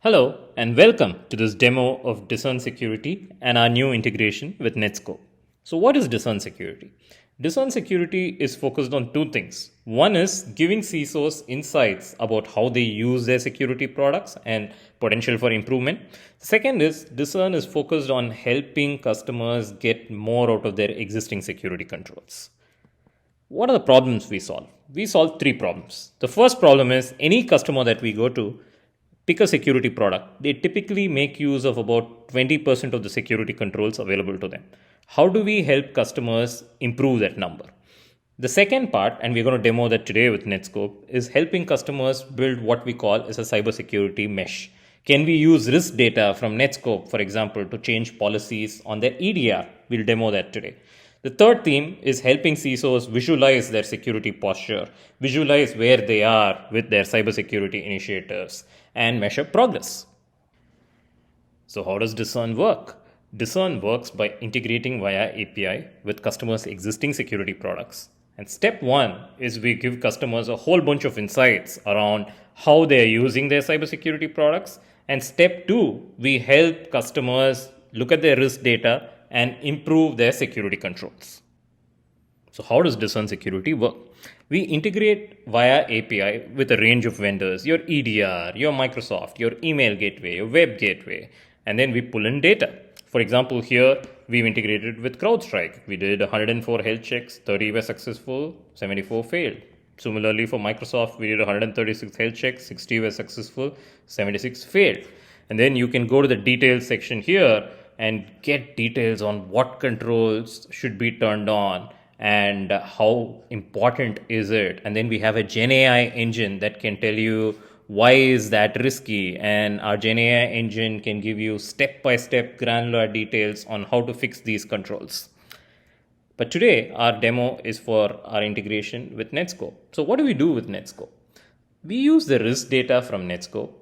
Hello and welcome to this demo of Discern Security and our new integration with Netskope. So what is Discern Security? Discern Security is focused on two things. One is giving CISOs insights about how they use their security products and potential for improvement. Second is Discern is focused on helping customers get more out of their existing security controls. What are the problems we solve? We solve three problems. The first problem is any customer that we go to, pick a security product, they typically make use of about 20% of the security controls available to them. How do we help customers improve that number? The second part, and we're going to demo that today with Netskope, is helping customers build what we call as a cybersecurity mesh. Can we use risk data from Netskope, for example, to change policies on their EDR? We'll demo that today. The third theme is helping CISOs visualize their security posture, visualize where they are with their cybersecurity initiatives, and measure progress. So how does Discern work? Discern works by integrating via API with customers' existing security products. And step one is we give customers a whole bunch of insights around how they are using their cybersecurity products. And step two, we help customers look at their risk data and improve their security controls. So how does Discern Security work? We integrate via API with a range of vendors, your EDR, your Microsoft, your email gateway, your web gateway, and then we pull in data. For example, here we've integrated with CrowdStrike. We did 104 health checks, 30 were successful, 74 failed. Similarly, for Microsoft, we did 136 health checks, 60 were successful, 76 failed. And then you can go to the details section here and get details on what controls should be turned on and how important is it. And then we have a Gen AI engine that can tell you why is that risky, and our Gen AI engine can give you step-by-step granular details on how to fix these controls. But today, our demo is for our integration with Netskope. So what do we do with Netskope? We use the risk data from Netskope,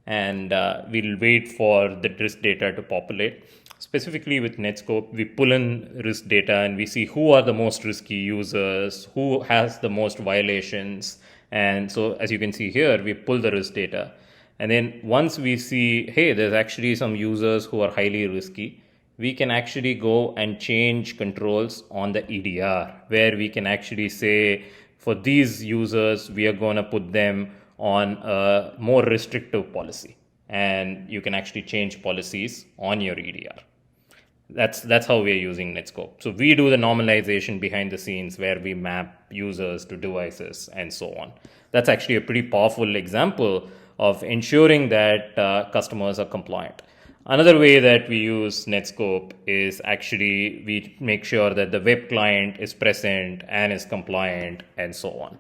and we'll wait for the risk data to populate. Specifically with Netskope, we pull in risk data and we see who are the most risky users, who has the most violations. And so as you can see here, we pull the risk data. And then once we see, hey, there's actually some users who are highly risky, we can actually go and change controls on the EDR, where we can actually say, for these users, we are going to put them on a more restrictive policy. And you can actually change policies on your EDR. That's how we're using Netskope. So we do the normalization behind the scenes where we map users to devices and so on. That's actually a pretty powerful example of ensuring that customers are compliant. Another way that we use Netskope is actually we make sure that the web client is present and is compliant and so on.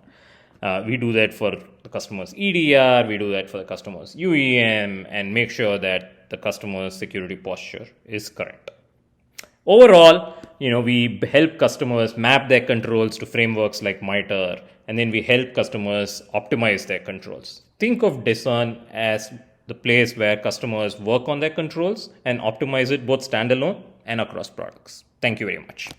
We do that for the customer's EDR, we do that for the customer's UEM, and make sure that the customer's security posture is correct. Overall, we help customers map their controls to frameworks like MITRE, and then we help customers optimize their controls. Think of Discern as the place where customers work on their controls and optimize it both standalone and across products. Thank you very much.